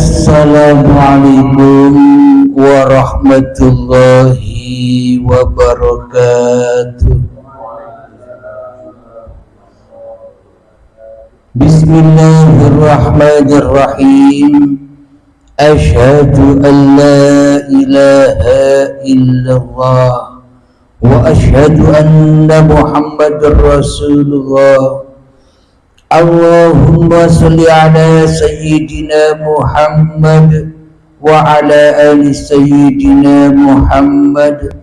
Assalamualaikum warahmatullahi wabarakatuh. Bismillahirrahmanirrahim. Asyhadu an la ilaha illallah wa asyhadu anna Muhammadar Rasulullah. Allahumma salli ala sayyidina Muhammad wa ala ali sayyidina Muhammad.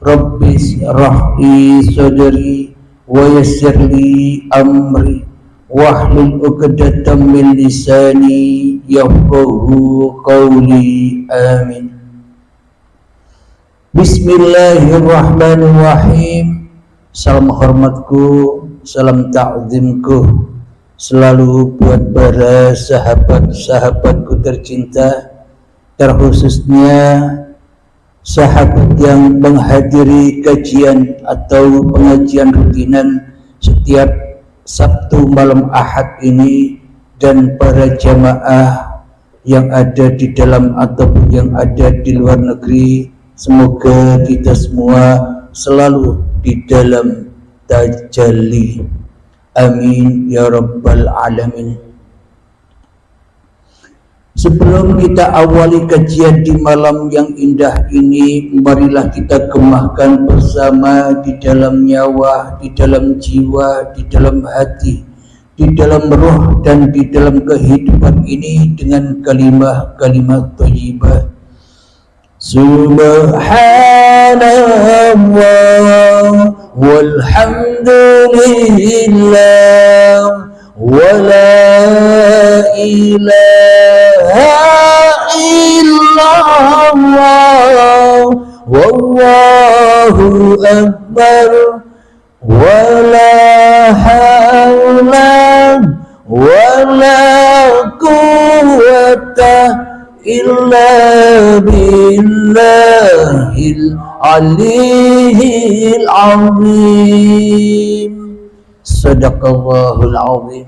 Rabbi shrah li sadri wa yassir li amri wahlul 'uqdatam min lisani yafqahu qawli. Amin. Bismillahirrahmanirrahim. Salam hormatku, salam ta'zimku selalu buat para sahabat-sahabatku tercinta, terkhususnya sahabat yang menghadiri kajian atau pengajian rutinan setiap Sabtu malam Ahad ini, dan para jamaah yang ada di dalam ataupun yang ada di luar negeri. Semoga kita semua selalu di dalam tajalli. Amin ya rabbal alamin. Sebelum kita awali kajian di malam yang indah ini, marilah kita gemahkan bersama di dalam nyawa, di dalam jiwa, di dalam hati, di dalam roh, dan di dalam kehidupan ini dengan kalimat thayyibah. Subhanallah walhamdulillah wa la ilaha illallah wallahu akbar wa la hawla wa la quwwata illa billahil aliyyil azim. Sadaqallahul azim.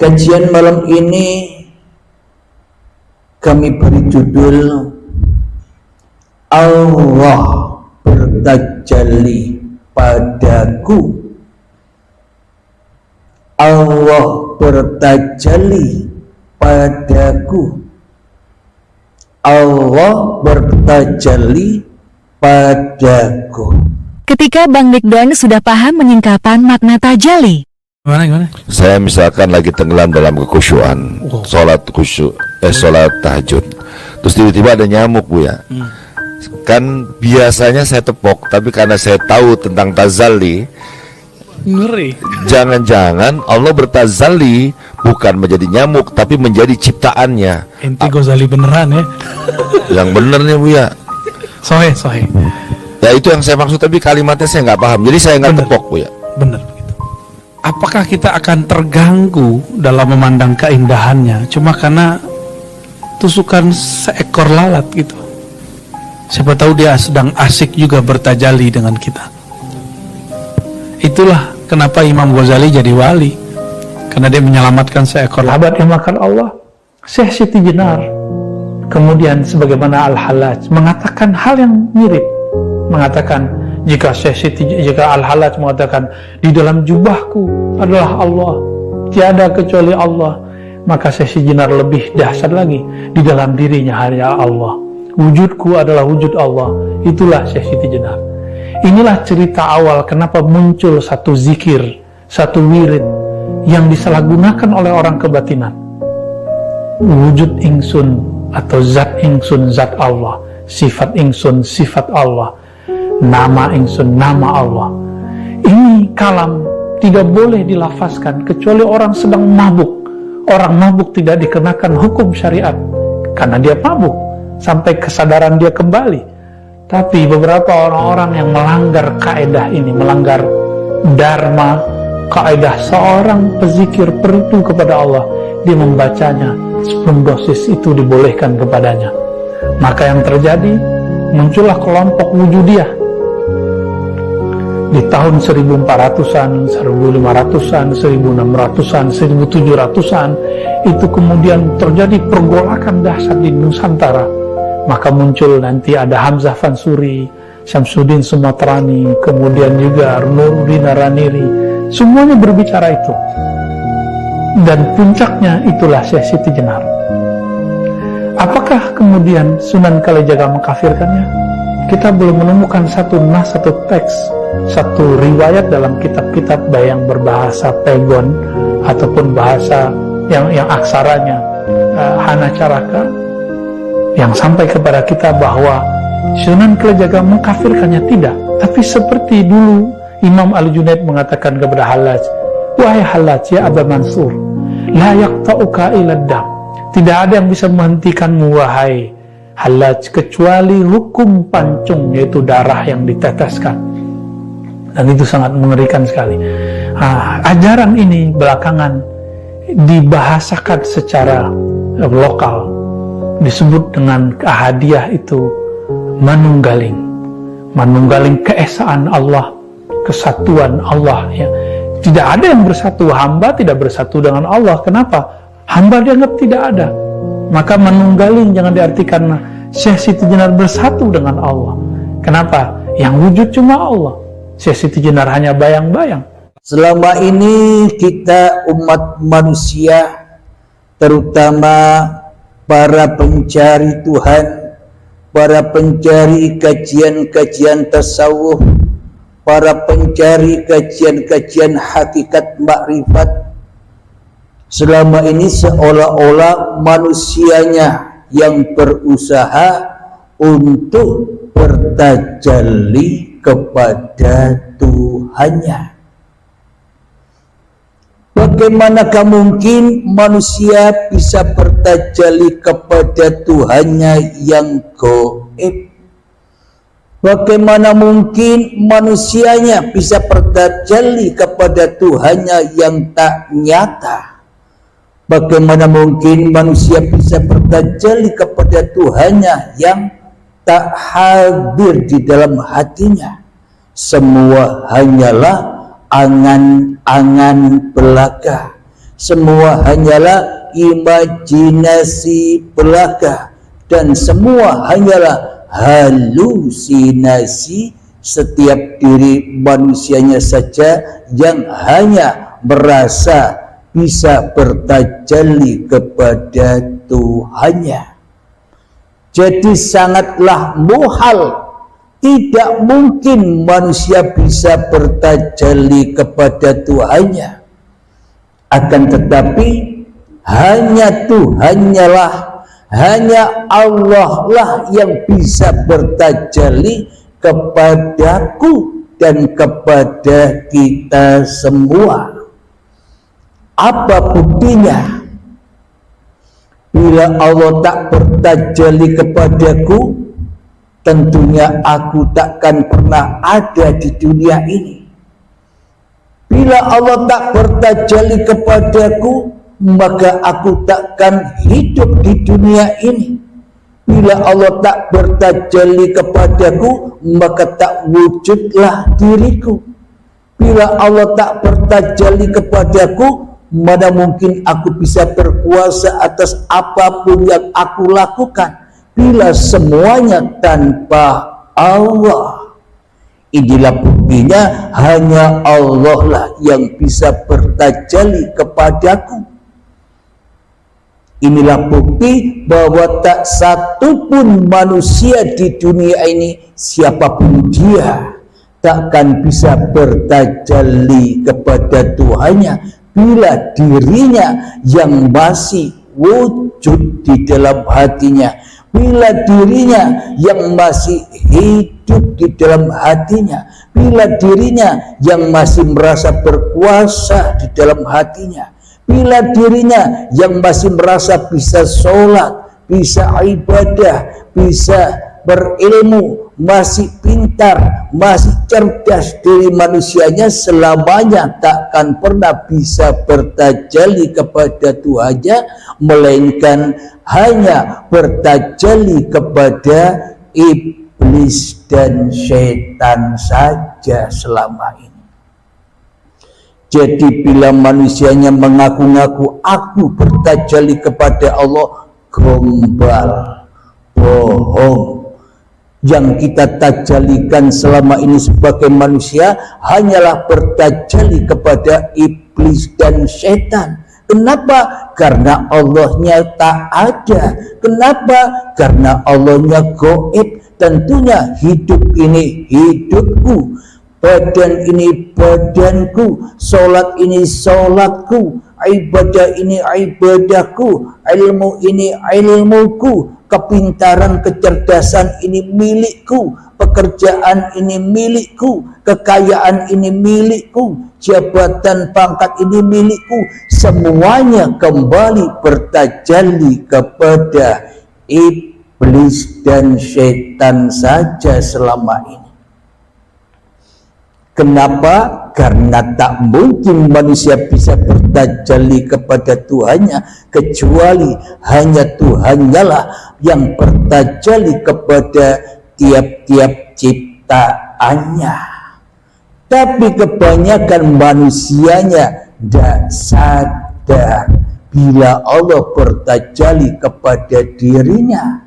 Kajian malam ini kami beri judul Allah bertajalli padaku. Allah bertajalli padaku. Allah bertajalli padaku. Ketika Bang Dikdon sudah paham menyingkapan makna tajalli. Gimana? Saya misalkan lagi tenggelam dalam kekhusyuan, sholat tahajud, terus tiba-tiba ada nyamuk, Bu ya. Kan biasanya saya tepok, tapi karena saya tahu tentang tazalli, Ngeri. Jangan-jangan Allah bertazalli bukan menjadi nyamuk, tapi menjadi ciptaannya. Inti Ghazali beneran ya. Yang benernya, Bu ya. Sohe. Ya itu yang saya maksud, tapi kalimatnya saya nggak paham, jadi saya nggak tepok, Bu ya. Bener begitu. Apakah kita akan terganggu dalam memandang keindahannya cuma karena tusukan seekor lalat gitu? Siapa tahu dia sedang asik juga bertajalli dengan kita. Itulah kenapa Imam Ghazali jadi wali, karena dia menyelamatkan seekor lalat. Sahabat yang makan Allah, Syekh Siti Jenar, kemudian sebagaimana Al-Hallaj mengatakan hal yang mirip, mengatakan jika Al-Hallaj mengatakan di dalam jubahku adalah Allah, tiada kecuali Allah, maka Syekh Siti Jenar lebih dahsyat lagi, di dalam dirinya hanya Allah, wujudku adalah wujud Allah. Itulah Syekh Siti Jenar. Inilah cerita awal kenapa muncul satu zikir, satu wirid yang disalahgunakan oleh orang kebatinan. Wujud ingsun atau zat ingsun zat Allah, sifat ingsun sifat Allah, nama ingsun nama Allah. Ini kalam tidak boleh dilafazkan kecuali orang sedang mabuk. Orang mabuk tidak dikenakan hukum syariat karena dia mabuk sampai kesadaran dia kembali. Tapi beberapa orang-orang yang melanggar kaedah ini, melanggar dharma, kaedah seorang pezikir peritu kepada Allah, dia membacanya sebelum dosis itu dibolehkan kepadanya. Maka yang terjadi, muncullah kelompok wujudiyah di tahun 1400-an, 1500-an, 1600-an, 1700-an itu kemudian terjadi pergolakan dahsyat di Nusantara. Maka muncul nanti ada Hamzah Fansuri, Syamsuddin Sumatrani, kemudian juga Nuruddin Araniri, semuanya berbicara itu. Dan puncaknya itulah Syekh Siti Jenar. Apakah kemudian Sunan Kalijaga mengkafirkannya? Kita belum menemukan satu nas, satu teks, satu riwayat dalam kitab-kitab baik yang berbahasa Pegon ataupun bahasa yang aksaranya Hanacaraka yang sampai kepada kita bahwa Sunan Kalijaga mengkafirkannya. Tidak, tapi seperti dulu Imam Al-Junaid mengatakan kepada Hallaj, wahai Hallaj, ya Aba Mansur, la yaqta'uka illa dam, tidak ada yang bisa menghentikanmu wahai Hallaj kecuali hukum pancung, yaitu darah yang diteteskan. Dan itu sangat mengerikan sekali. Ajaran ini belakangan dibahasakan secara lokal, disebut dengan Ahadiyah itu manunggaling keesaan Allah, kesatuan Allah ya. Tidak ada yang bersatu, hamba tidak bersatu dengan Allah. Kenapa? Hamba dianggap tidak ada. Maka manunggaling jangan diartikan Syekh Siti Jenar bersatu dengan Allah. Kenapa? Yang wujud cuma Allah. Syekh Siti Jenar hanya bayang-bayang. Selama ini kita umat manusia, terutama para pencari Tuhan, para pencari kajian-kajian tasawuf, para pencari kajian-kajian hakikat makrifat, selama ini seolah-olah manusianya yang berusaha untuk bertajalli kepada Tuhannya. Bagaimanakah mungkin manusia bisa bertajalli kepada Tuhannya yang gaib? Bagaimana mungkin manusianya bisa bertajalli kepada Tuhannya yang tak nyata? Bagaimana mungkin manusia bisa bertajalli kepada Tuhannya yang tak hadir di dalam hatinya? Semua hanyalah angan-angan belaka, semua hanyalah imajinasi belaka, dan semua hanyalah halusinasi setiap diri manusianya saja yang hanya merasa bisa bertajalli kepada Tuhannya. Jadi sangatlah muhal, tidak mungkin manusia bisa bertajalli kepada Tuhannya. Akan tetapi hanya Allah lah yang bisa bertajalli kepadaku dan kepada kita semua. Apa buktinya? Bila Allah tak bertajalli kepadaku, tentunya aku takkan pernah ada di dunia ini. Bila Allah tak bertajalli kepadaku, maka aku takkan hidup di dunia ini. Bila Allah tak bertajalli kepadaku, maka tak wujudlah diriku. Bila Allah tak bertajalli kepadaku, mana mungkin aku bisa berkuasa atas apapun yang aku lakukan bila semuanya tanpa Allah. Inilah buktinya, hanya Allah lah yang bisa bertajalli kepadaku. Inilah bukti bahwa tak satu pun manusia di dunia ini, siapapun dia, takkan bisa bertajalli kepada Tuhannya bila dirinya yang masih wujud di dalam hatinya, bila dirinya yang masih hidup di dalam hatinya, bila dirinya yang masih merasa berkuasa di dalam hatinya, bila dirinya yang masih merasa bisa sholat, bisa ibadah, bisa berilmu, masih pintar, masih cerdas, diri manusianya selamanya takkan pernah bisa bertajalli kepada Tuhannya, melainkan hanya bertajalli kepada iblis. iblis dan syaitan saja selama ini. Jadi bila manusianya mengaku-ngaku aku bertajalli kepada Allah, gombal, bohong. Yang kita tajalikan selama ini sebagai manusia hanyalah bertajalli kepada iblis dan syaitan. Kenapa? Karena Allahnya tak ada. Kenapa? Karena Allahnya gaib. Tentunya hidup ini hidupku, badan ini badanku, sholat ini sholatku, ibadah ini ibadahku, ilmu ini ilmuku, kepintaran, kecerdasan ini milikku, pekerjaan ini milikku, kekayaan ini milikku, jabatan pangkat ini milikku. Semuanya kembali bertajalli kepada iblis dan syaitan saja selama ini. Kenapa? Karena tak mungkin manusia bisa bertajalli kepada Tuhannya kecuali hanya Tuhannya lah yang bertajalli kepada tiap-tiap ciptaannya. Tapi kebanyakan manusianya tidak sadar bila Allah bertajalli kepada dirinya.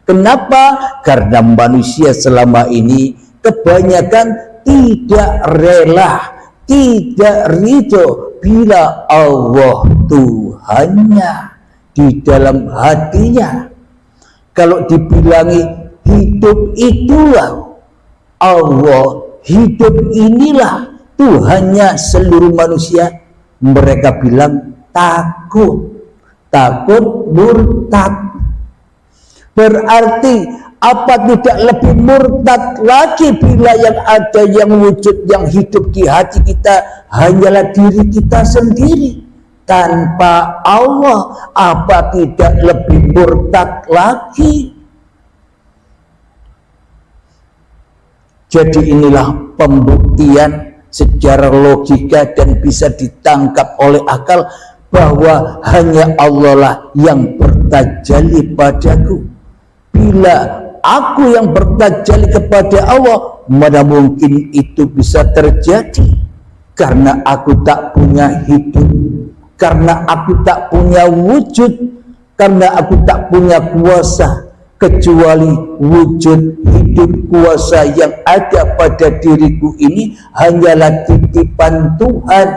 Kenapa? Karena manusia selama ini kebanyakan tidak rela, tidak ridho bila Allah Tuhannya di dalam hatinya. Kalau dibilangi hidup itulah Allah, hidup inilah Tuhannya seluruh manusia, mereka bilang takut murtad. Berarti apa tidak lebih murtad lagi bila yang ada, yang wujud, yang hidup di hati kita hanyalah diri kita sendiri tanpa Allah? Apa tidak lebih murtad lagi? Jadi inilah pembuktian secara logika dan bisa ditangkap oleh akal bahwa hanya Allah lah yang bertajalli padaku. Bila aku yang bertajalli kepada Allah, mana mungkin itu bisa terjadi? Karena aku tak punya hidup, karena aku tak punya wujud, karena aku tak punya kuasa, kecuali wujud hidup kuasa yang ada pada diriku ini hanyalah titipan Tuhan,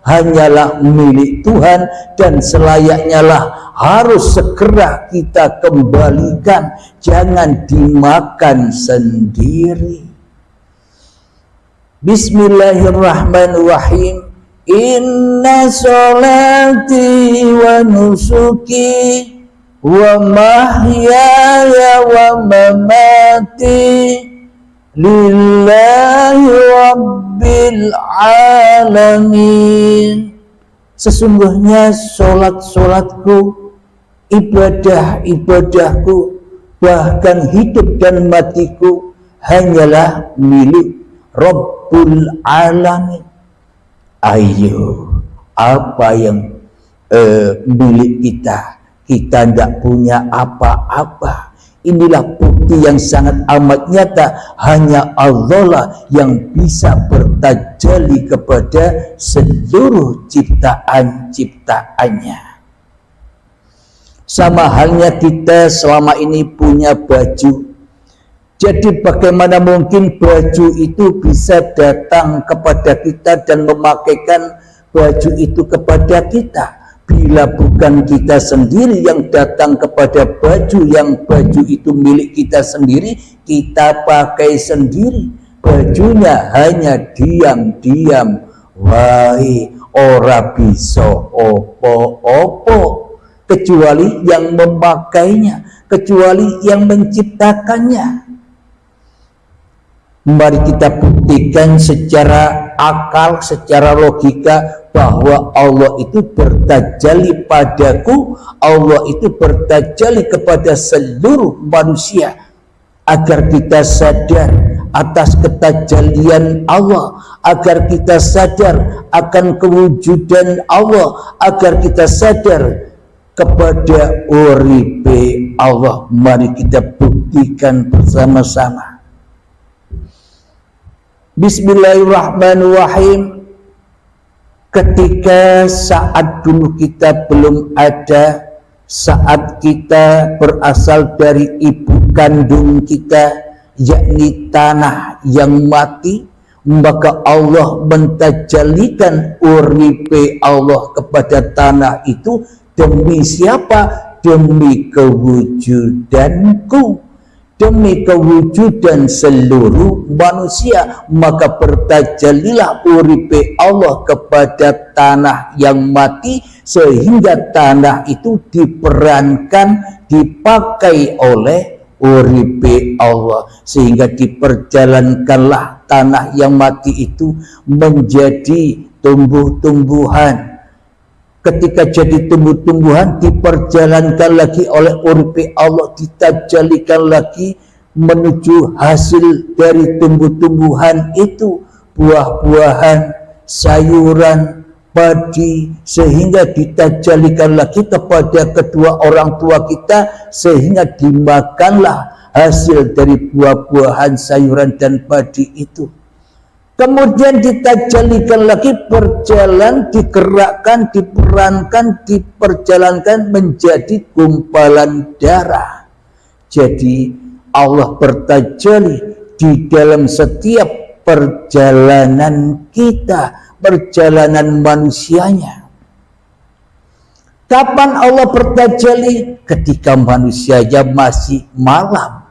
hanyalah milik Tuhan, dan selayaknya lah harus segera kita kembalikan, jangan dimakan sendiri. Bismillahirrahmanirrahim. Inna sholati wa nusuki wa mahyaya wa mamati lillahi rabbil alamin. Sesungguhnya solat-solatku, ibadah-ibadahku, bahkan hidup dan matiku hanyalah milik Rabbul Alamin. Ayo, apa yang milik kita? Kita tidak punya apa-apa. Inilah bukti yang sangat amat nyata. Hanya Allah lah yang bisa bertajalli kepada seluruh ciptaan-ciptaannya. Sama halnya kita selama ini punya baju. Jadi bagaimana mungkin baju itu bisa datang kepada kita dan memakaikan baju itu kepada kita bila bukan kita sendiri yang datang kepada baju, yang baju itu milik kita sendiri, kita pakai sendiri. Bajunya hanya diam-diam wae, ora bisa opo-opo kecuali yang memakainya, kecuali yang menciptakannya. Mari kita buktikan secara akal, secara logika bahwa Allah itu bertajalli padaku, Allah itu bertajalli kepada seluruh manusia, agar kita sadar atas ketajallian Allah, agar kita sadar akan kewujudan Allah, agar kita sadar kepada uripe Allah. Mari kita buktikan bersama-sama. Bismillahirrahmanirrahim. Ketika saat dulu kita belum ada, saat kita berasal dari ibu kandung kita, yakni tanah yang mati, maka Allah mentajalikan uripe Allah kepada tanah itu demi siapa? Demi kewujudanku, demi kewujudan seluruh manusia. Maka bertajalilah uripe Allah kepada tanah yang mati, sehingga tanah itu diperankan, dipakai oleh uripe Allah, sehingga diperjalankanlah tanah yang mati itu menjadi tumbuh-tumbuhan. Ketika jadi tumbuh-tumbuhan, diperjalankan lagi oleh uripe Allah, ditajalikan lagi menuju hasil dari tumbuh-tumbuhan itu, buah-buahan, sayuran, padi, sehingga ditajalikan lagi kepada kedua orang tua kita, sehingga dimakanlah hasil dari buah-buahan, sayuran dan padi itu. Kemudian ditajalikan lagi, berjalan, digerakkan, diperankan, diperjalankan menjadi gumpalan darah. Jadi Allah bertajali di dalam setiap perjalanan kita, perjalanan manusianya. Kapan Allah bertajali? Ketika manusianya masih malam,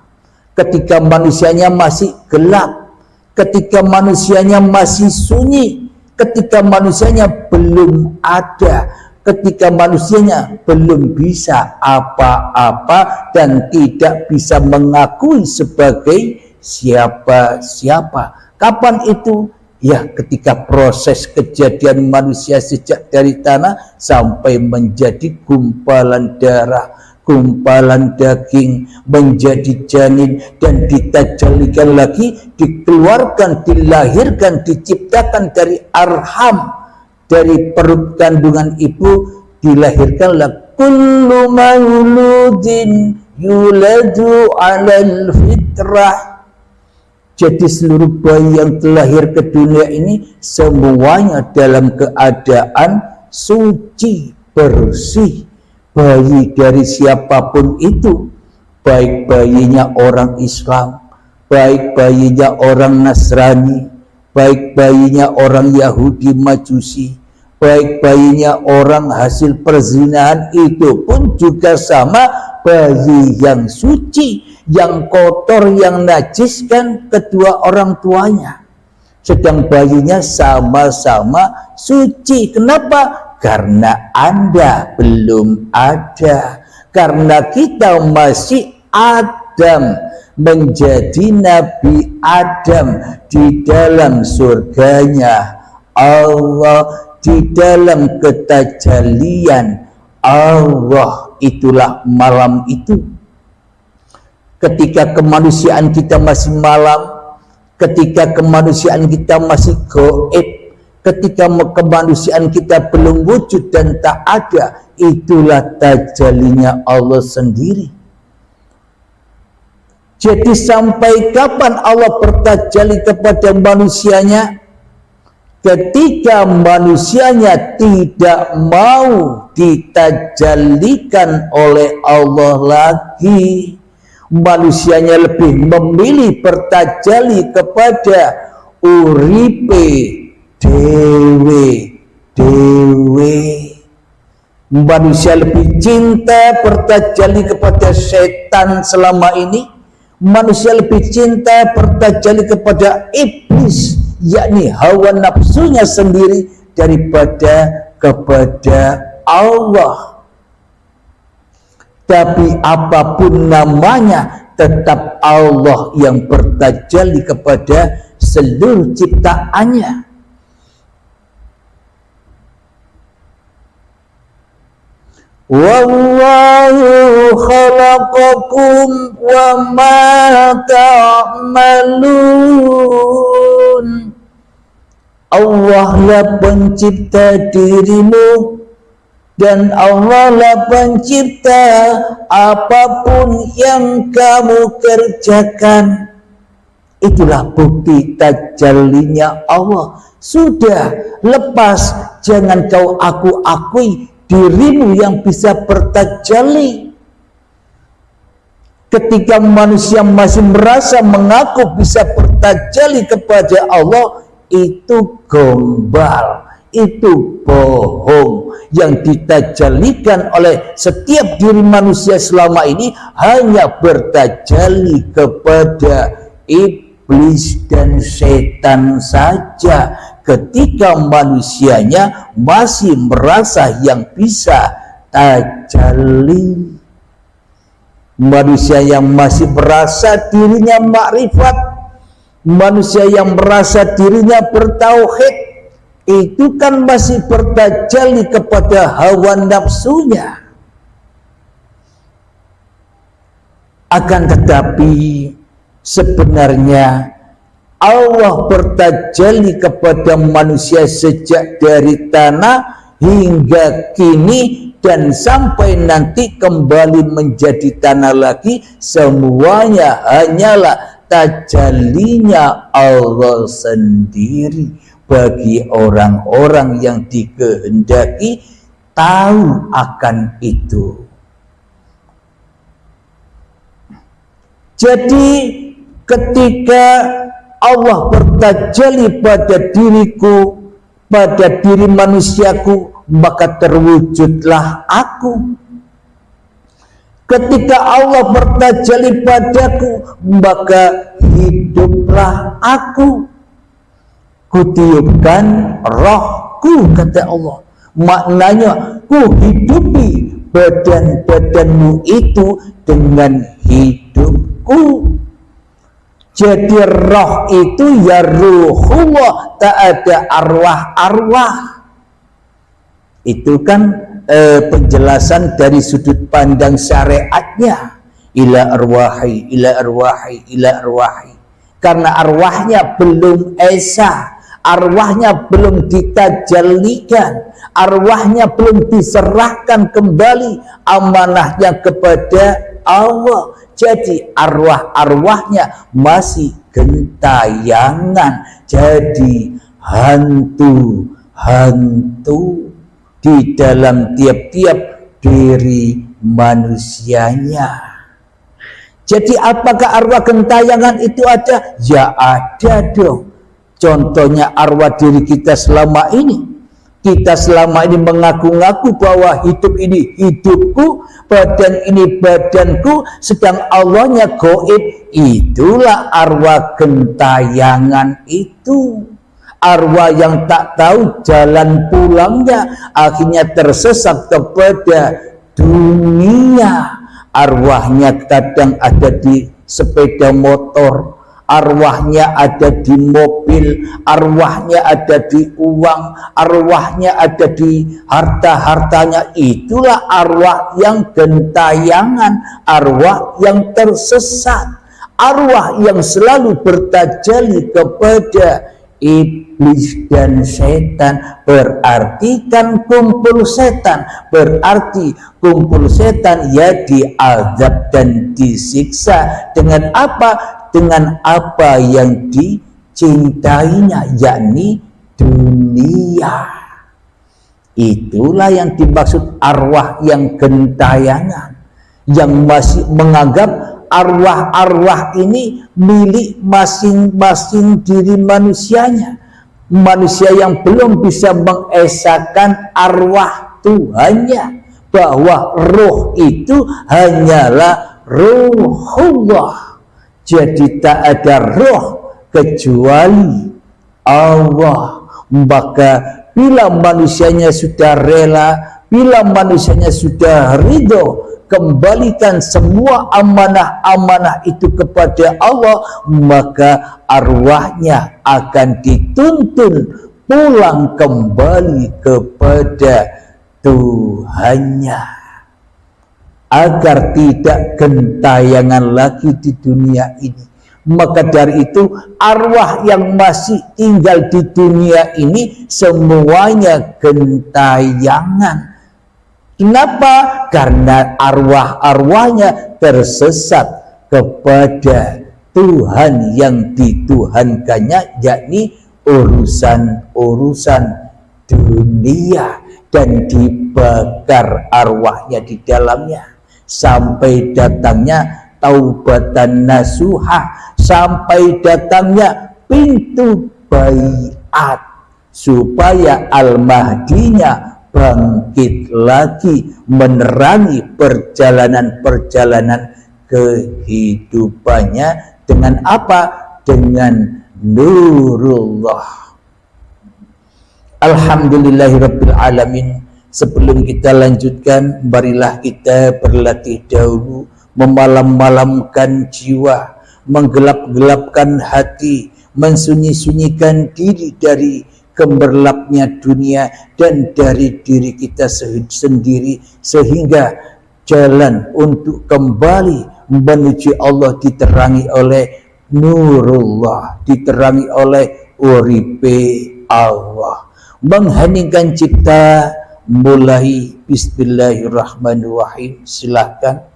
ketika manusianya masih gelap, ketika manusianya masih sunyi, ketika manusianya belum ada, ketika manusianya belum bisa apa-apa dan tidak bisa mengakui sebagai siapa-siapa. Kapan itu? Ya, ketika proses kejadian manusia sejak dari tanah sampai menjadi gumpalan darah, gumpalan daging, menjadi janin, dan ditajalikan lagi, dikeluarkan, dilahirkan, diciptakan dari arham, dari perut kandungan ibu, dilahirkanlah kullu mauludin yuladu alal fitrah. Jadi seluruh bayi yang terlahir ke dunia ini semuanya dalam keadaan suci, bersih. Bayi dari siapapun itu, baik bayinya orang Islam, baik bayinya orang Nasrani, baik bayinya orang Yahudi Majusi, baik bayinya orang hasil perzinahan, itu pun juga sama, bayi yang suci, yang kotor, yang najis kan kedua orang tuanya. Sedang bayinya sama-sama suci. Kenapa? Karena Anda belum ada, karena kita masih Adam, menjadi Nabi Adam di dalam surganya Allah, di dalam ketajalian Allah. Itulah malam itu. Ketika kemanusiaan kita masih malam, ketika kemanusiaan kita masih gaib, ketika kemanusiaan kita belum wujud dan tak ada, itulah tajalinya Allah sendiri. Jadi sampai kapan Allah bertajali kepada manusianya? Ketika manusianya tidak mau ditajalikan oleh Allah lagi, manusianya lebih memilih bertajali kepada uripe dewe. Manusia lebih cinta bertajali kepada setan selama ini. Manusia lebih cinta bertajali kepada iblis, yakni hawa nafsunya sendiri, daripada kepada Allah. Tapi apapun namanya, tetap Allah yang bertajali kepada seluruh ciptaannya. Wallahu khalaqakum wa ma ta'malun. Allah lah pencipta dirimu, dan Allah lah pencipta apapun yang kamu kerjakan. Itulah bukti tajallinya Allah. Sudah, lepas, jangan kau akui dirimu yang bisa bertajalli. Ketika manusia masih merasa mengaku bisa bertajalli kepada Allah, itu gombal, itu bohong. Yang ditajallikan oleh setiap diri manusia selama ini hanya bertajalli kepada iblis dan setan saja, ketika manusianya masih merasa yang bisa tajalli. Manusia yang masih merasa dirinya makrifat, manusia yang merasa dirinya bertauhid, itu kan masih bertajalli kepada hawa nafsunya. Akan tetapi sebenarnya Allah bertajalli kepada manusia sejak dari tanah hingga kini dan sampai nanti kembali menjadi tanah lagi. Semuanya hanyalah tajallinya Allah sendiri bagi orang-orang yang dikehendaki tahu akan itu. Jadi ketika Allah bertajalli pada diriku, pada diri manusiaku, maka terwujudlah aku. Ketika Allah bertajalli padaku, maka hiduplah aku. Kutiupkan rohku, kata Allah. Maknanya, ku hidupi badan-badanmu itu dengan hidupku. Jadi roh itu ya ruhullah, tak ada arwah-arwah. Itu kan penjelasan dari sudut pandang syariatnya. Ila arwahi, ila arwahi, ila arwahi. Karena arwahnya belum esa, arwahnya belum ditajallikan, arwahnya belum diserahkan kembali amanahnya kepada Allah. Jadi arwah-arwahnya masih gentayangan, jadi hantu-hantu di dalam tiap-tiap diri manusianya. Jadi apakah arwah gentayangan itu ada? Ya ada dong. Contohnya arwah diri kita selama ini. Kita selama ini mengaku-ngaku bahwa hidup ini hidupku, badan ini badanku, sedang Allahnya gaib. Itulah arwah gentayangan itu. Arwah yang tak tahu jalan pulangnya, akhirnya tersesat kepada dunia. Arwahnya kadang ada di sepeda motor, arwahnya ada di mobil, arwahnya ada di uang, arwahnya ada di harta-hartanya. Itulah arwah yang gentayangan, arwah yang tersesat, arwah yang selalu bertajalli kepada iblis dan setan. Berarti kan kumpul setan, berarti kumpul setan ya diazab dan disiksa. Dengan apa? Dengan apa yang dicintainya, yakni dunia. Itulah yang dimaksud arwah yang gentayangan, yang masih menganggap arwah-arwah ini milik masing-masing diri manusianya. Manusia yang belum bisa mengesahkan arwah Tuhannya, bahwa roh itu hanyalah ruhullah. Jadi tak ada roh kecuali Allah. Maka bila manusianya sudah rela, bila manusianya sudah ridho, kembalikan semua amanah-amanah itu kepada Allah, maka arwahnya akan dituntun pulang kembali kepada Tuhannya, agar tidak gentayangan lagi di dunia ini. Maka dari itu arwah yang masih tinggal di dunia ini semuanya gentayangan. Kenapa? Karena arwah-arwahnya tersesat kepada Tuhan yang dituhankannya yakni urusan-urusan dunia, dan dibakar arwahnya di dalamnya sampai datangnya taubatan nasuha, sampai datangnya pintu baiat supaya Al-Mahdinya bangkit lagi menerangi perjalanan-perjalanan kehidupannya dengan apa? Dengan nurullah. Alhamdulillahirabbil alamin. Sebelum kita lanjutkan, marilah kita berlatih dahulu memalam-malamkan jiwa, menggelap-gelapkan hati, mensunyi-sunyikan diri dari gemerlapnya dunia dan dari diri kita sendiri, sehingga jalan untuk kembali menuju Allah diterangi oleh nurullah, diterangi oleh uripe Allah. Mengheningkan cipta, mulai bismillahirrahmanirrahim. Silahkan.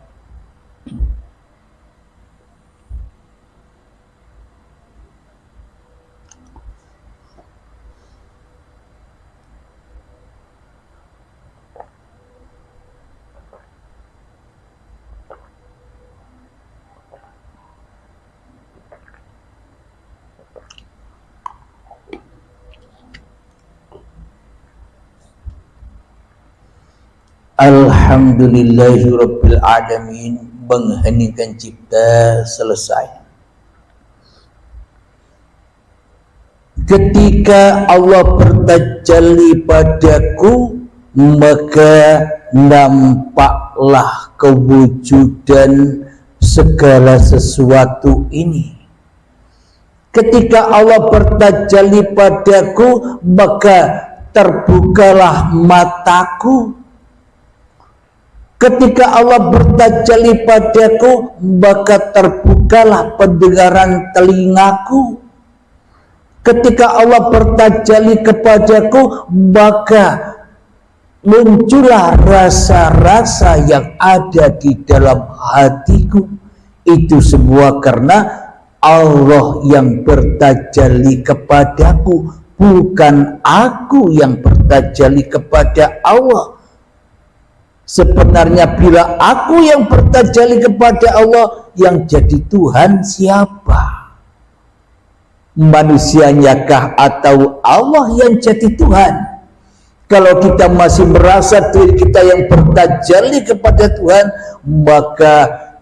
Alhamdulillahirabbil alamin. Mengheningkan cipta selesai. Ketika Allah bertajalli padaku, maka nampaklah kewujudan segala sesuatu ini. Ketika Allah bertajalli padaku, maka terbukalah mataku. Ketika Allah bertajalli padaku, maka terbukalah pendengaran telingaku. Ketika Allah bertajalli kepadaku, maka muncullah rasa-rasa yang ada di dalam hatiku. Itu semua karena Allah yang bertajalli kepadaku, bukan aku yang bertajalli kepada Allah. Sebenarnya bila aku yang bertajalli kepada Allah, yang jadi Tuhan siapa? Manusianyakah atau Allah yang jadi Tuhan? Kalau kita masih merasa diri kita yang bertajalli kepada Tuhan, maka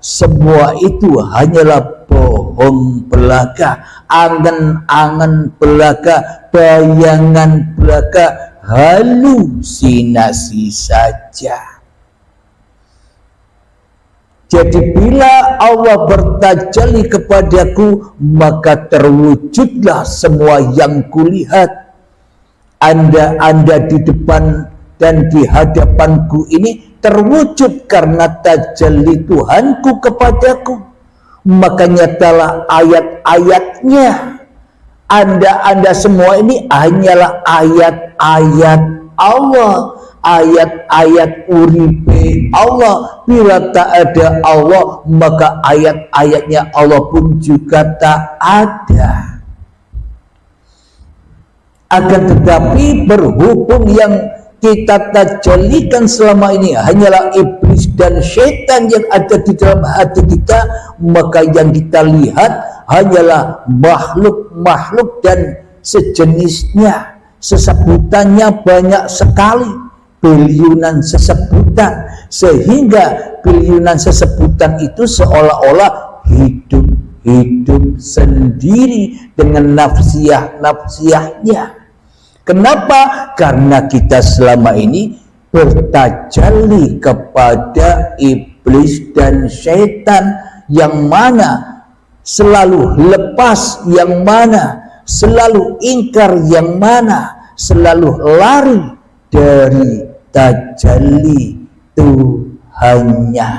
semua itu hanyalah bohong belaka, angan-angan belaka, bayangan belaka, halusinasi saja. Jadi bila Allah bertajalli kepadaku, maka terwujudlah semua yang kulihat. Anda di depan dan di hadapanku ini terwujud karena tajalli Tuhanku kepadaku. Maka nyatalah ayat-ayatnya. Anda semua ini hanyalah ayat-ayat Allah, ayat-ayat uripe Allah. Bila tak ada Allah, maka ayat-ayatnya Allah pun juga tak ada. Akan tetapi berhubung yang kita tajallikan selama ini hanyalah iblis dan syaitan yang ada di dalam hati kita, maka yang kita lihat hanyalah makhluk-makhluk dan sejenisnya. Sesebutannya banyak sekali, biliunan sesebutan, sehingga biliunan sesebutan itu seolah-olah hidup sendiri dengan nafsiyahnya. Kenapa? Karena kita selama ini bertajalli kepada iblis dan syaitan, yang mana selalu lepas, yang mana selalu ingkar, yang mana selalu lari dari tajalli Tuhannya.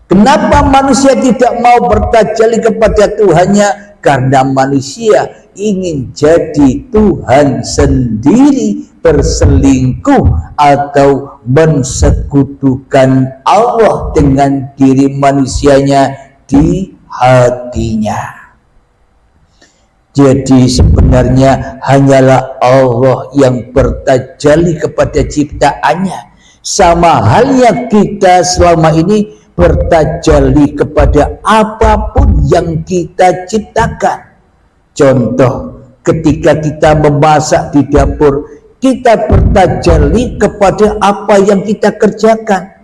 Kenapa manusia tidak mau bertajalli kepada Tuhannya? Karena manusia ingin jadi Tuhan sendiri, berselingkuh atau mensekutukan Allah dengan diri manusianya di hatinya. Jadi sebenarnya hanyalah Allah yang bertajalli kepada ciptaannya, sama halnya kita selama ini bertajalli kepada apapun yang kita ciptakan. Contoh, ketika kita memasak di dapur, kita bertajalli kepada apa yang kita kerjakan.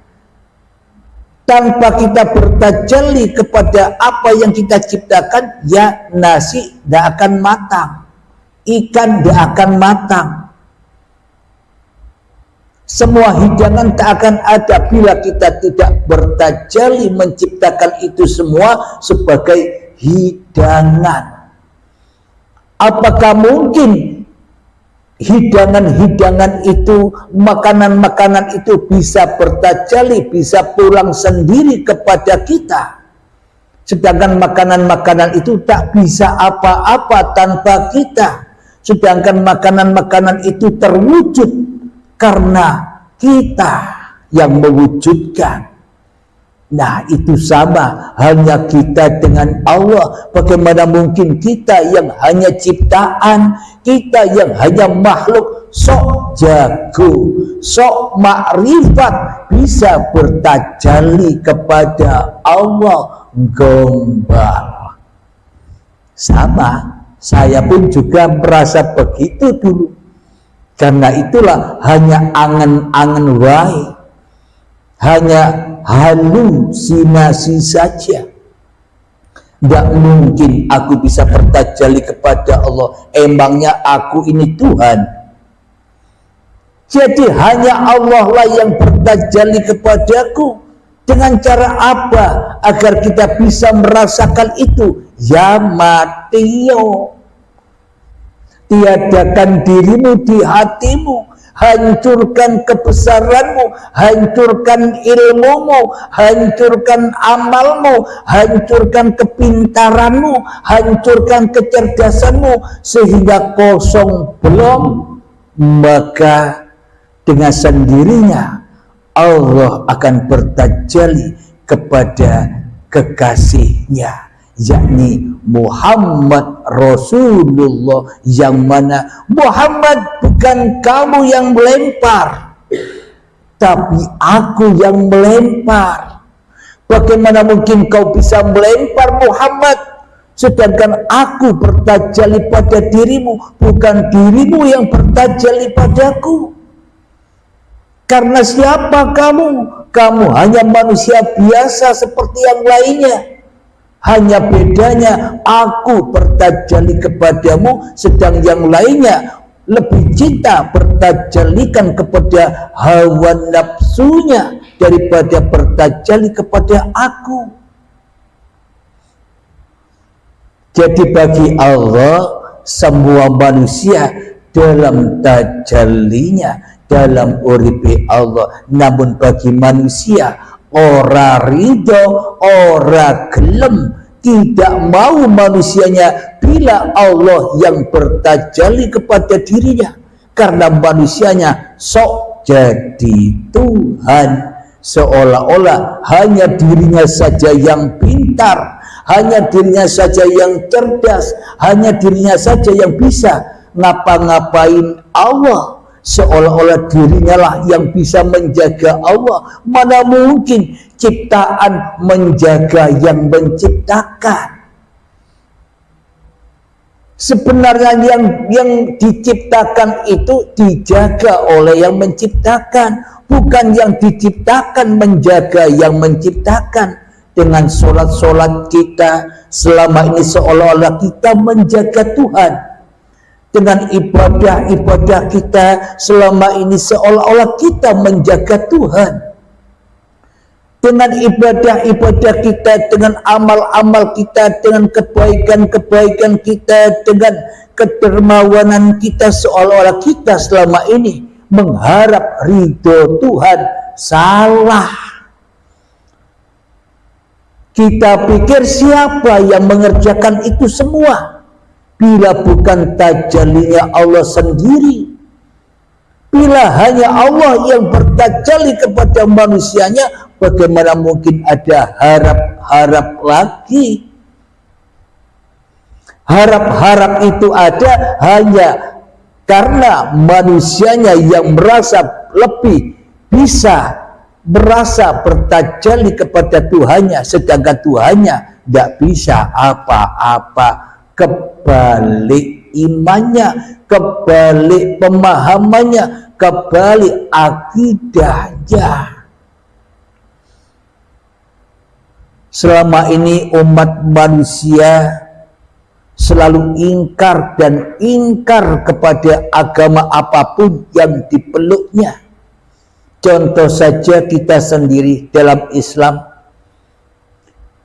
Tanpa kita bertajalli kepada apa yang kita ciptakan, ya nasi tidak akan matang, ikan tidak akan matang, semua hidangan tak akan ada bila kita tidak bertajalli menciptakan itu semua sebagai hidangan. Apakah mungkin hidangan-hidangan itu, makanan-makanan itu bisa bertajalli, bisa pulang sendiri kepada kita, sedangkan makanan-makanan itu tak bisa apa-apa tanpa kita, sedangkan makanan-makanan itu terwujud karena kita yang mewujudkan. Nah, itu sama hanya kita dengan Allah. Bagaimana mungkin kita yang hanya ciptaan, kita yang hanya makhluk sok jago, sok makrifat bisa bertajalli kepada Allah gombal. Sama, saya pun juga merasa begitu dulu. Karena itulah hanya angan-angan wae, hanya halusinasi saja. Tidak mungkin aku bisa bertajalli kepada Allah. Emangnya aku ini Tuhan? Jadi hanya Allah lah yang bertajalli kepadaku. Dengan cara apa agar kita bisa merasakan itu? Ya matiyo. Tiadakan dirimu di hatimu, hancurkan kebesaranmu, hancurkan ilmumu, hancurkan amalmu, hancurkan kepintaranmu, hancurkan kecerdasanmu sehingga kosong belum, maka dengan sendirinya Allah akan bertajalli kepada kekasihnya, yakni Muhammad Rasulullah, yang mana Muhammad bukan kamu yang melempar, tapi aku yang melempar. Bagaimana mungkin kau bisa melempar Muhammad sedangkan aku bertajalli pada dirimu, bukan dirimu yang bertajalli padaku? Karena siapa kamu? Kamu hanya manusia biasa seperti yang lainnya. Hanya bedanya aku bertajalli kepadamu, sedang yang lainnya lebih cinta bertajallikan kepada hawa nafsunya daripada bertajalli kepada aku. Jadi bagi Allah, semua manusia dalam tajallinya, dalam uripe Allah. Namun bagi manusia, ora ridho, ora gelem, tidak mau manusianya bila Allah yang bertajalli kepada dirinya. Karena manusianya sok jadi Tuhan, seolah-olah hanya dirinya saja yang pintar, hanya dirinya saja yang cerdas, hanya dirinya saja yang bisa ngapa-ngapain Allah, seolah-olah dirinya lah yang bisa menjaga Allah. Mana mungkin ciptaan menjaga yang menciptakan? Sebenarnya yang diciptakan itu dijaga oleh yang menciptakan, bukan yang diciptakan menjaga yang menciptakan. Dengan sholat-sholat kita selama ini seolah-olah kita menjaga Tuhan. Dengan ibadah-ibadah kita selama ini seolah-olah kita menjaga Tuhan. Dengan ibadah-ibadah kita, dengan amal-amal kita, dengan kebaikan-kebaikan kita, dengan kedermawanan kita, seolah-olah kita selama ini mengharap ridho Tuhan. Salah. Kita pikir siapa yang mengerjakan itu semua bila bukan tajallinya Allah sendiri? Bila hanya Allah yang bertajalli kepada manusianya, bagaimana mungkin ada harap-harap lagi? Harap-harap itu ada hanya karena manusianya yang merasa lebih bisa merasa bertajalli kepada Tuhannya, sedangkan Tuhannya tidak bisa apa-apa. Kebalik imannya, kebalik pemahamannya, kebalik akidahnya. Selama ini umat manusia selalu ingkar dan ingkar kepada agama apapun yang dipeluknya. Contoh saja kita sendiri dalam Islam.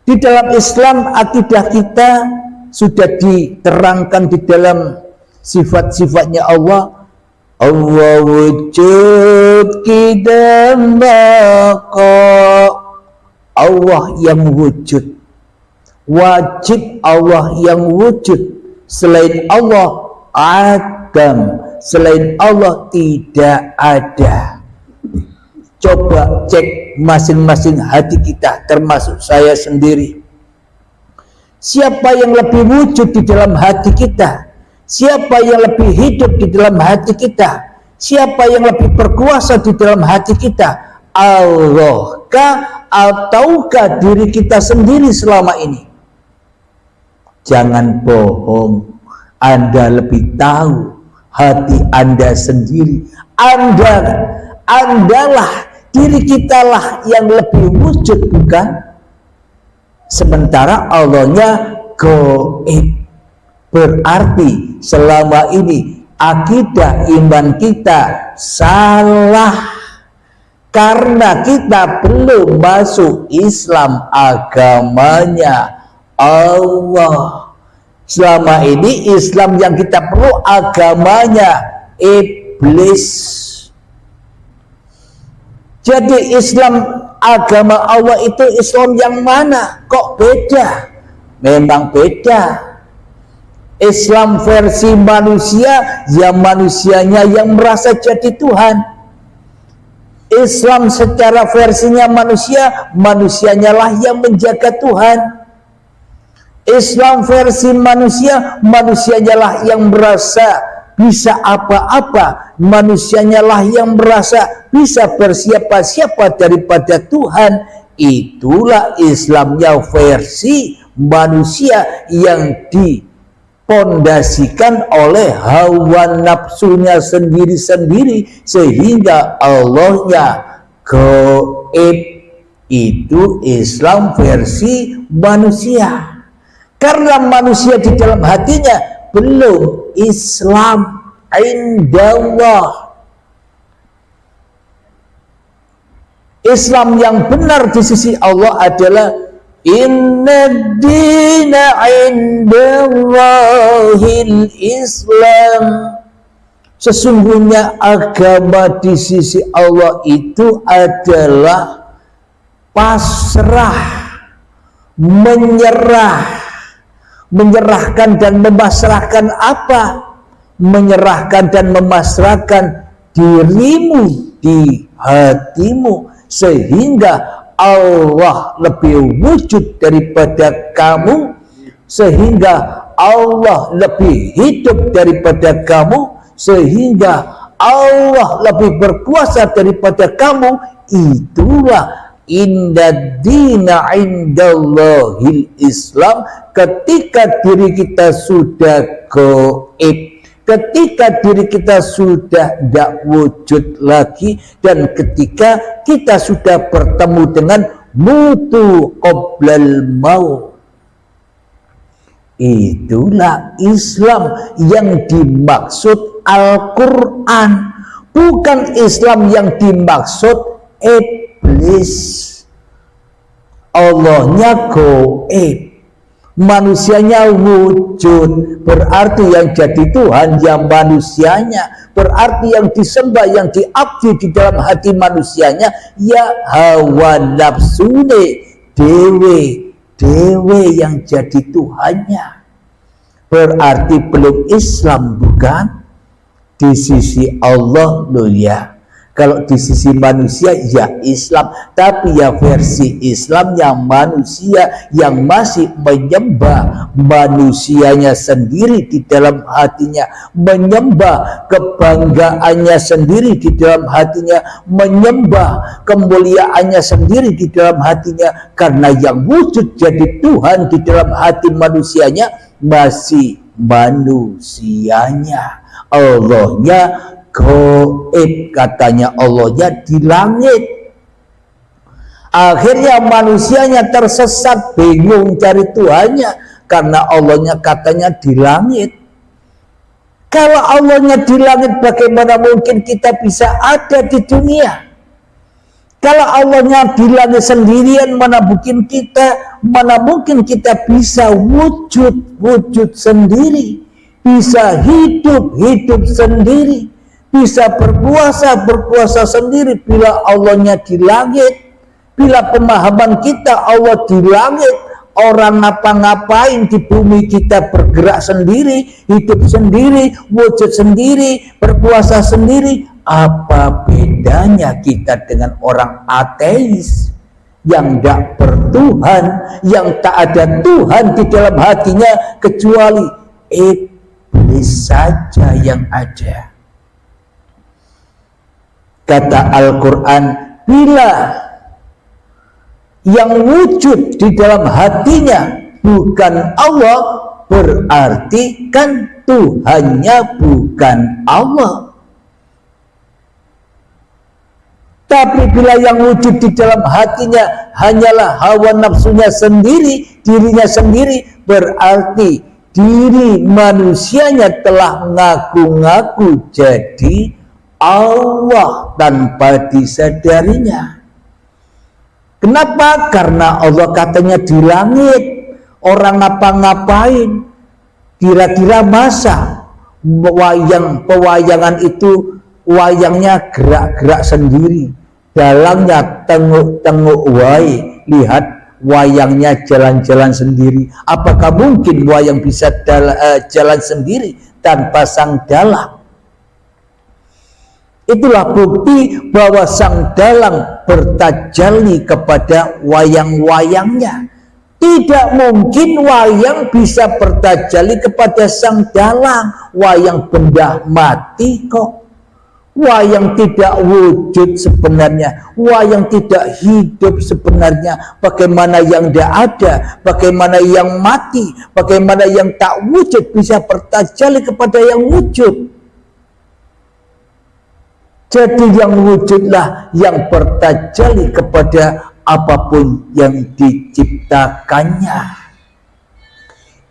Di dalam Islam akidah kita sudah diterangkan di dalam sifat-sifatnya Allah. Allah wujud qidam baqa. Allah yang wujud. Wajib Allah yang wujud. Selain Allah Adam. Selain Allah tidak ada. Coba cek masing-masing hati kita, termasuk saya sendiri. Siapa yang lebih wujud di dalam hati kita? Siapa yang lebih hidup di dalam hati kita? Siapa yang lebih berkuasa di dalam hati kita? Allah kah ataukah diri kita sendiri selama ini? Jangan bohong, Anda lebih tahu hati Anda sendiri. Andalah, diri kitalah yang lebih wujud, bukan? Sementara Allahnya gaib. Berarti selama ini akidah iman kita salah. Karena kita belum masuk Islam, agamanya Allah. Selama ini Islam yang kita perlu agamanya iblis. Jadi Islam agama Allah itu Islam yang mana? Kok beda? Memang beda. Islam versi manusia, ya manusianya yang merasa jadi Tuhan. Islam secara versinya manusia, manusianya lah yang menjaga Tuhan. Islam versi manusia, manusianya lah yang merasa bisa apa-apa, manusianya lah yang merasa bisa bersiapa-siapa daripada Tuhan. Itulah Islamnya versi manusia yang dipondasikan oleh hawa nafsunya sendiri-sendiri, sehingga Allahnya gaib. Itu Islam versi manusia. Karena manusia di dalam hatinya belum Islam indallah. Islam yang benar di sisi Allah adalah inna dina indallahil Islam. Sesungguhnya agama di sisi Allah itu adalah pasrah, menyerahkan dan memasrahkan apa? Menyerahkan dan memasrahkan dirimu di hatimu, sehingga Allah lebih wujud daripada kamu, sehingga Allah lebih hidup daripada kamu, sehingga Allah lebih berkuasa daripada kamu. Itulah inna dina indallahil Islam. Ketika diri kita sudah gaib, ketika diri kita sudah tidak wujud lagi, dan ketika kita sudah bertemu dengan mutu qoblal maut, itulah Islam yang dimaksud Al-Quran, bukan Islam yang dimaksud iblis. Allahnya gaib, manusianya wujud. Berarti yang jadi Tuhan yang manusianya, berarti yang disembah, yang diabdi di dalam hati manusianya ya hawa nafsune dewe yang jadi Tuhannya. Berarti belum Islam, bukan? Di sisi Allah loh ya. Kalau di sisi manusia ya Islam, tapi ya versi Islam yang manusia yang masih menyembah manusianya sendiri di dalam hatinya, menyembah kebanggaannya sendiri di dalam hatinya, menyembah kemuliaannya sendiri di dalam hatinya, karena yang wujud jadi Tuhan di dalam hati manusianya masih manusianya. Allahnya gaib, katanya Allahnya di langit. Akhirnya manusianya tersesat, bingung cari Tuhannya, karena Allahnya katanya di langit. Kalau Allahnya di langit, bagaimana mungkin kita bisa ada di dunia? Kalau Allahnya di langit sendirian, mana mungkin kita bisa wujud sendiri, bisa hidup sendiri, bisa berpuasa sendiri bila Allahnya di langit. Bila pemahaman kita Allah di langit, orang ngapa-ngapain di bumi kita bergerak sendiri, hidup sendiri, wujud sendiri, berpuasa sendiri. Apa bedanya kita dengan orang ateis yang tidak bertuhan, yang tak ada Tuhan di dalam hatinya kecuali iblis saja yang ada? Kata Al-Quran, bila yang wujud di dalam hatinya bukan Allah, berarti kan Tuhannya bukan Allah. Tapi bila yang wujud di dalam hatinya hanyalah hawa nafsunya sendiri, dirinya sendiri, berarti diri manusianya telah ngaku-ngaku jadi Allah tanpa disadarinya. Kenapa? Karena Allah katanya di langit. Orang ngapa-ngapain, kira-kira masa pewayangan itu wayangnya gerak-gerak sendiri, dalangnya tenguk-tenguk wae, lihat wayangnya jalan-jalan sendiri. Apakah mungkin wayang bisa jalan sendiri tanpa sang dalang? Itulah bukti bahwa sang dalang bertajalli kepada wayang-wayangnya. Tidak mungkin wayang bisa bertajalli kepada sang dalang. Wayang benda mati kok. Wayang tidak wujud sebenarnya. Wayang tidak hidup sebenarnya. Bagaimana yang tidak ada, bagaimana yang mati, bagaimana yang tak wujud bisa bertajalli kepada yang wujud. Jadi yang wujudlah yang bertajalli kepada apapun yang diciptakannya.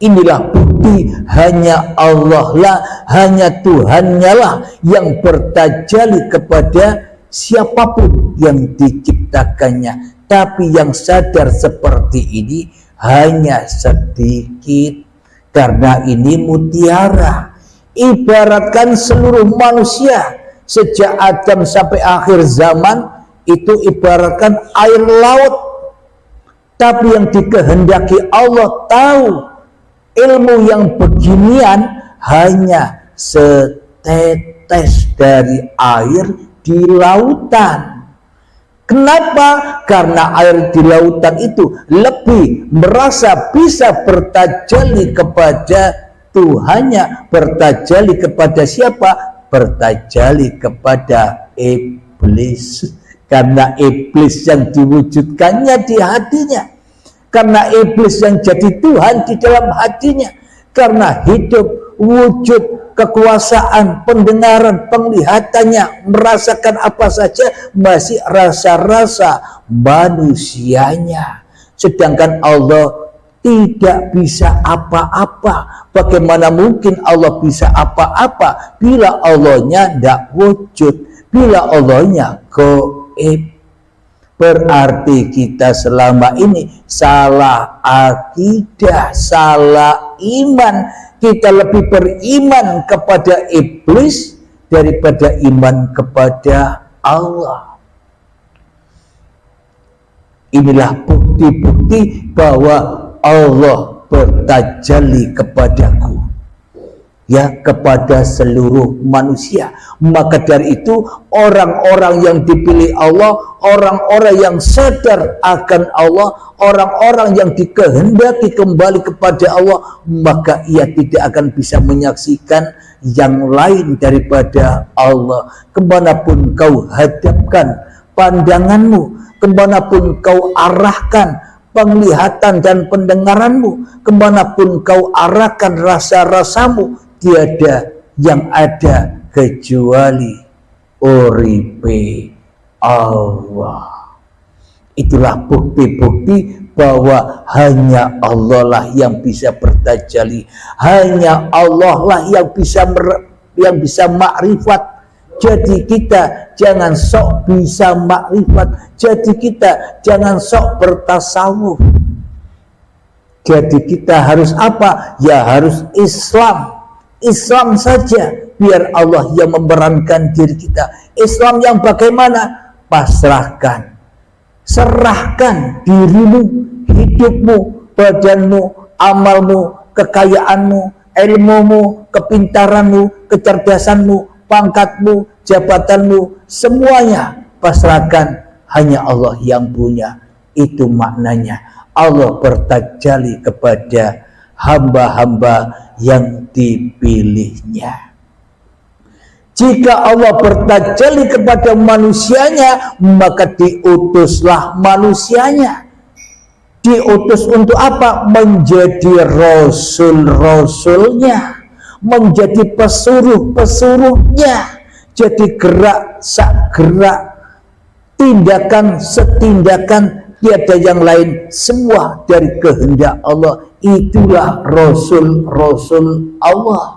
Inilah bukti hanya Allah lah, hanya Tuhannya lah yang bertajalli kepada siapapun yang diciptakannya. Tapi yang sadar seperti ini hanya sedikit, karena ini mutiara. Ibaratkan seluruh manusia sejak Adam sampai akhir zaman itu ibaratkan air laut. Tapi yang dikehendaki Allah tahu, ilmu yang beginian hanya setetes dari air di lautan. Kenapa? Karena air di lautan itu lebih merasa bisa bertajalli kepada Tuhannya. Bertajalli kepada siapa? Bertajalli kepada iblis, karena iblis yang diwujudkannya di hatinya, karena iblis yang jadi Tuhan di dalam hatinya, karena hidup, wujud, kekuasaan, pendengaran, penglihatannya, merasakan apa saja masih rasa-rasa manusianya, sedangkan Allah tidak bisa apa-apa. Bagaimana mungkin Allah bisa apa-apa bila Allahnya tidak wujud, bila Allahnya gaib? Berarti kita selama ini salah akidah, salah iman. Kita lebih beriman kepada iblis daripada iman kepada Allah. Inilah bukti-bukti bahwa Allah bertajalli kepadaku. ya kepada seluruh manusia. Maka dari itu orang-orang yang dipilih Allah, orang-orang yang sadar akan Allah, orang-orang yang dikehendaki kembali kepada Allah, maka ia tidak akan bisa menyaksikan yang lain daripada Allah. Kemanapun kau hadapkan pandanganmu, kemanapun kau arahkan penglihatan dan pendengaranmu, kemanapun kau arahkan rasa-rasamu, tiada yang ada kecuali uripe Allah. Itulah bukti-bukti bahwa hanya Allah lah yang bisa bertajalli, hanya Allah lah yang bisa makrifat. Jadi kita jangan sok bisa makrifat, jadi kita jangan sok bertasawuf. Jadi kita harus apa? Ya harus Islam saja, biar Allah yang memerankan diri kita. Islam yang bagaimana? Pasrahkan, serahkan dirimu, hidupmu, badanmu, amalmu, kekayaanmu, ilmumu, kepintaranmu, kecerdasanmu, pangkatmu, jabatanmu, semuanya pasrahkan, hanya Allah yang punya. Itu maknanya Allah bertajalli kepada hamba-hamba yang dipilihnya. Jika Allah bertajalli kepada manusianya, maka diutuslah manusianya. Diutus untuk apa? Menjadi rasul-rasulnya, menjadi pesuruh-pesuruhnya. Jadi gerak sak gerak, tindakan setindakan, tiada yang lain, semua dari kehendak Allah. Itulah rasul-rasul Allah.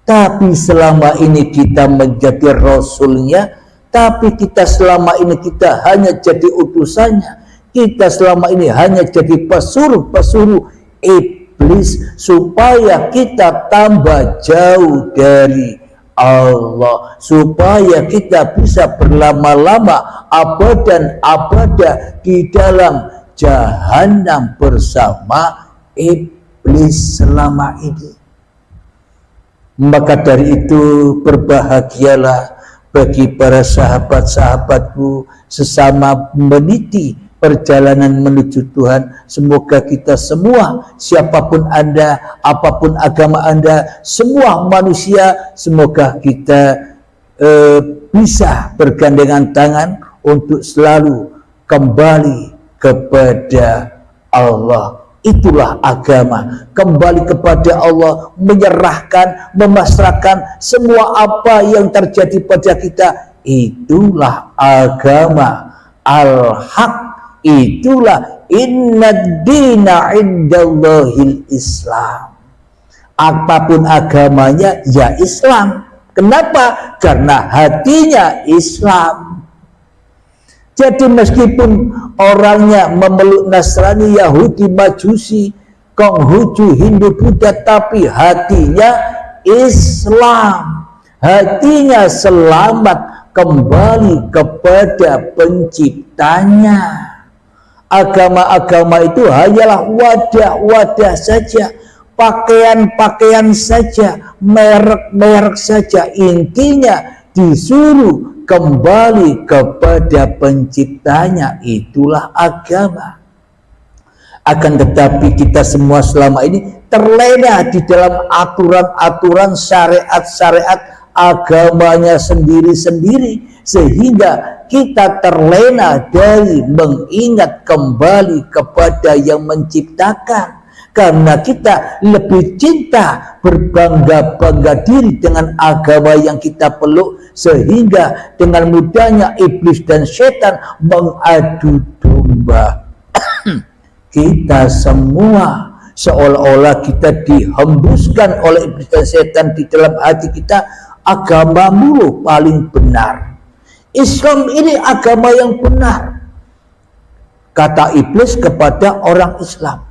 Tapi selama ini kita menjadi rasulnya, tapi kita selama ini kita hanya jadi utusannya, kita selama ini hanya jadi pesuruh-pesuruh iblis, supaya kita tambah jauh dari Allah, supaya kita bisa berlama-lama abadan abada di dalam jahanam bersama iblis selama ini. Maka dari itu berbahagialah bagi para sahabat-sahabatku sesama meniti perjalanan menuju Tuhan. Semoga kita semua, siapapun Anda, apapun agama Anda, semua manusia, semoga kita bisa bergandengan tangan untuk selalu kembali kepada Allah. Itulah agama, kembali kepada Allah, menyerahkan, memasrahkan semua apa yang terjadi pada kita. Itulah agama al-haq. Itulah inna dina indallahil Islam. Apapun agamanya ya Islam. Kenapa? Karena hatinya Islam. Jadi meskipun orangnya memeluk Nasrani, Yahudi, Majusi, Konghucu, Hindu, Buddha, tapi hatinya Islam, hatinya selamat kembali kepada penciptanya. Agama-agama itu hanyalah wadah-wadah saja, pakaian-pakaian saja, merek-merek saja. Intinya disuruh kembali kepada penciptanya. Itulah agama. Akan tetapi kita semua selama ini terlena di dalam aturan-aturan, syariat-syariat agamanya sendiri-sendiri, sehingga kita terlena dari mengingat kembali kepada yang menciptakan. Karena kita lebih cinta berbangga-bangga diri dengan agama yang kita peluk, sehingga dengan mudahnya iblis dan setan mengadu domba kita semua, seolah-olah kita dihembuskan oleh iblis dan setan di dalam hati kita. Agamamu paling benar, Islam ini agama yang benar, kata iblis kepada orang Islam.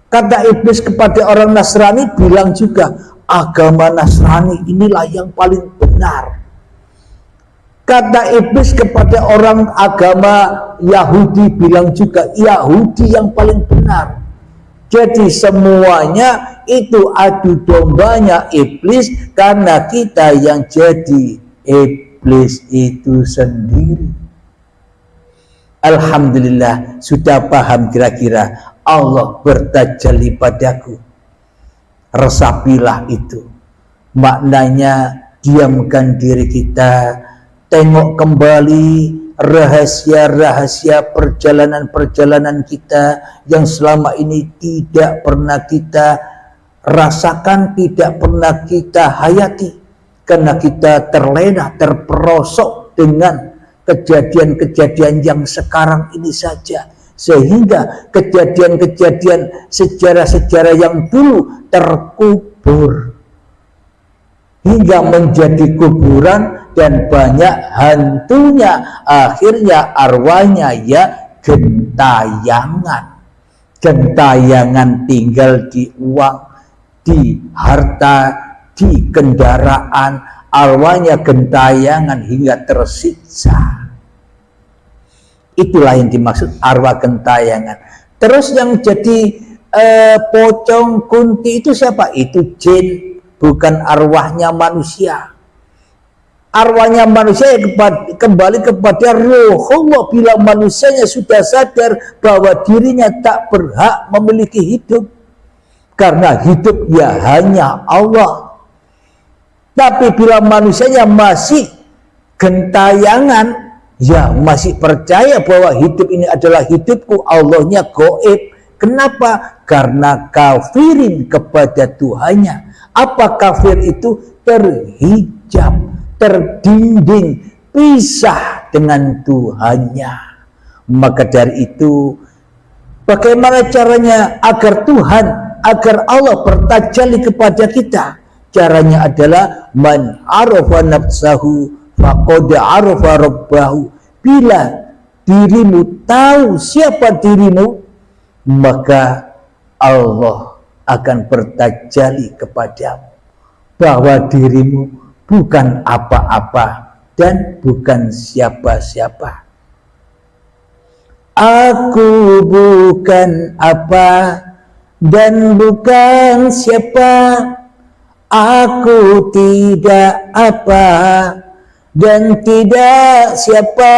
Kata iblis kepada orang Nasrani, bilang juga agama Nasrani inilah yang paling benar. Kata iblis kepada orang agama Yahudi, bilang juga Yahudi yang paling benar. Jadi semuanya itu adu dombanya iblis, karena kita yang jadi iblis itu sendiri. Alhamdulillah sudah paham kira-kira Allah bertajalli padaku. Resapilah itu. Maknanya diamkan diri kita, tengok kembali rahasia-rahasia perjalanan-perjalanan kita yang selama ini tidak pernah kita rasakan, tidak pernah kita hayati, karena kita terlena, terperosok dengan kejadian-kejadian yang sekarang ini saja, sehingga kejadian-kejadian sejarah-sejarah yang dulu terkubur hingga menjadi kuburan dan banyak hantunya. Akhirnya arwahnya ya gentayangan tinggal di uang, di harta, di kendaraan. Arwahnya gentayangan hingga tersiksa. Itulah yang dimaksud arwah gentayangan. Terus yang jadi pocong kunti itu siapa? Itu jin, bukan arwahnya manusia. Arwahnya manusia kembali kepada roh Allah bila manusianya sudah sadar bahwa dirinya tak berhak memiliki hidup, karena hidup ya hanya Allah. Tapi bila manusianya masih gentayangan, ya masih percaya bahwa hidup ini adalah hidupku, Allahnya gaib. Kenapa? Karena kafirin kepada Tuhannya. Apa kafir itu? Terhijab, terdinding, pisah dengan Tuhannya. Maka dari itu, bagaimana caranya agar Tuhan, agar Allah bertajalli kepada kita? Caranya adalah man arafa nafsahu faqad arafa rabbahu. Bila dirimu tahu siapa dirimu, maka Allah akan bertajalli kepadamu bahwa dirimu bukan apa-apa dan bukan siapa-siapa. Aku bukan apa dan bukan siapa. Aku tidak apa dan tidak siapa.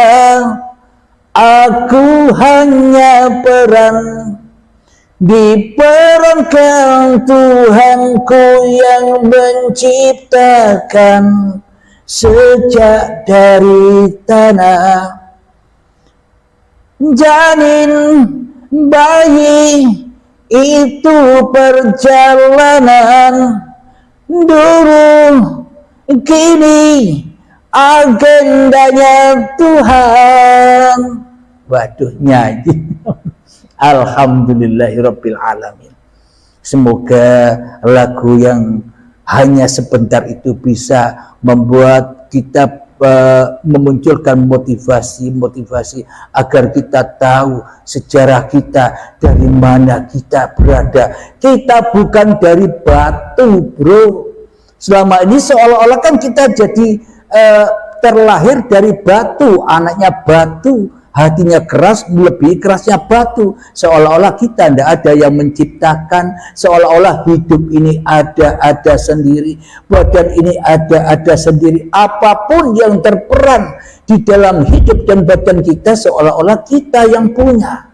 Aku hanya peran diperankan Tuhanku yang menciptakan sejak dari tanah. Janin bayi itu perjalanan, dulu kini agendanya Tuhan. Waduh, nyanyi. Alhamdulillahirabbil alamin. Semoga lagu yang hanya sebentar itu bisa membuat kita memunculkan motivasi agar kita tahu sejarah kita, dari mana kita berada. Kita bukan dari batu, bro. Selama ini seolah-olah kan kita jadi terlahir dari batu, anaknya batu, hatinya keras, melebihi kerasnya batu. Seolah-olah kita tidak ada yang menciptakan, seolah-olah hidup ini ada sendiri, badan ini ada sendiri. Apapun yang terperan di dalam hidup dan badan kita, seolah-olah kita yang punya.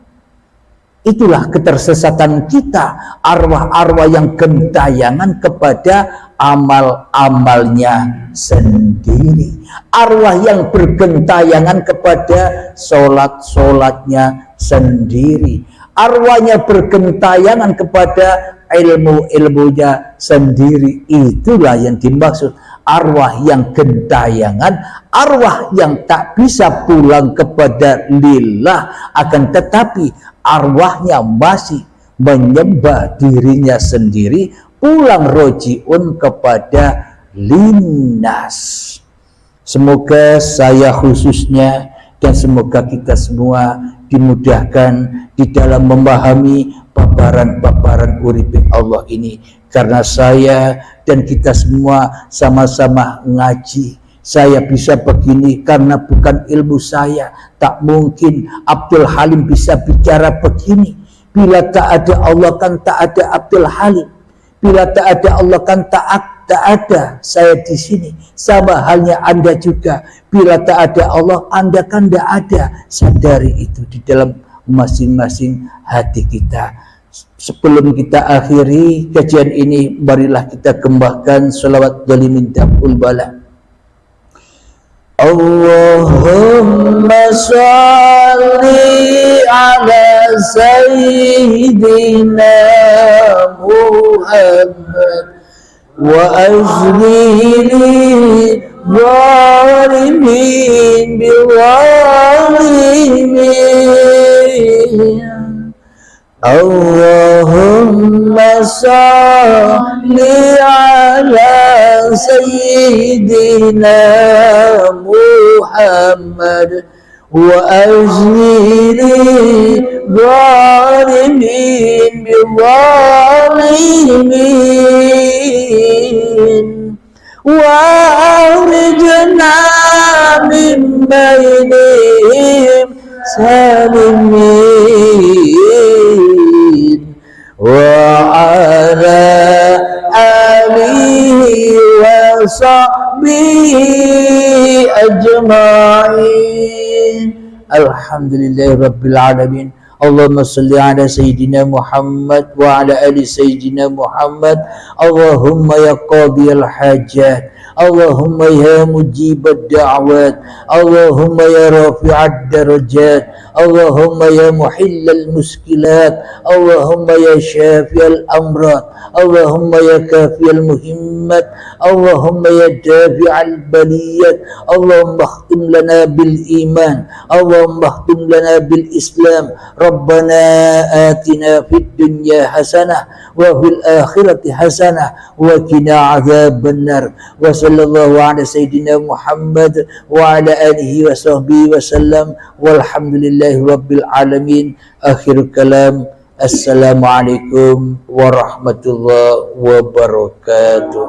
Itulah ketersesatan kita, arwah-arwah yang gentayangan kepada amal-amalnya sendiri, arwah yang bergentayangan kepada solat-solatnya sendiri, arwahnya bergentayangan kepada ilmu-ilmunya sendiri. Itulah yang dimaksud arwah yang gentayangan, arwah yang tak bisa pulang kepada lillah, akan tetapi arwahnya masih menyembah dirinya sendiri, pulang rojiun kepada linnas. Semoga saya khususnya dan semoga kita semua dimudahkan di dalam memahami paparan-paparan urip Allah ini, karena saya dan kita semua sama-sama ngaji. Saya bisa begini karena bukan ilmu saya. Tak mungkin Abdul Halim bisa bicara begini. Bila tak ada Allah kan tak ada Abdul Halim. Bila tak ada Allah kan tak ada saya di sini. Sama halnya Anda juga. Bila tak ada Allah, Anda kan tak ada. Sadari itu di dalam masing-masing hati kita. Sebelum kita akhiri kajian ini, marilah kita kembangkan sholawat dhalimin daf'ul bala. Allahumma sholli ala sayyidina Muhammad wa ajlili zalimin biwalimin. Allahumma salli ala sayyidina Muhammad wa ajlili zalimin biwalimin wa akhrijna min bainihim salimin wa ala alihi wa sahbihi ajma'in. Alhamdulillahi rabbil alamin. Allahumma salli ala sayyidina Muhammad wa ala ali sayyidina Muhammad. Allahumma ya qadiyal hajat, Allahumma ya mujibad da'wat, Allahumma ya rafi'ad darajat, Allahumma ya muhillal muskilat, Allahumma ya syafiyal amrat, Allahumma ya kafiyal muhimmat, Allahumma ya dafi'al baliyat. Allahumma khtim lana bil iman, Allahumma khtim lana bil islam. Rabbana atina fid dunya hasanah wa fil akhirati hasanah wa qina adzaban nar. Wa sallallahu ala sayyidina Muhammad wa ala alihi wa sahbihi wa sallam walhamdulillahi rabbil alamin. Akhir kalam, assalamualaikum warahmatullahi wabarakatuh.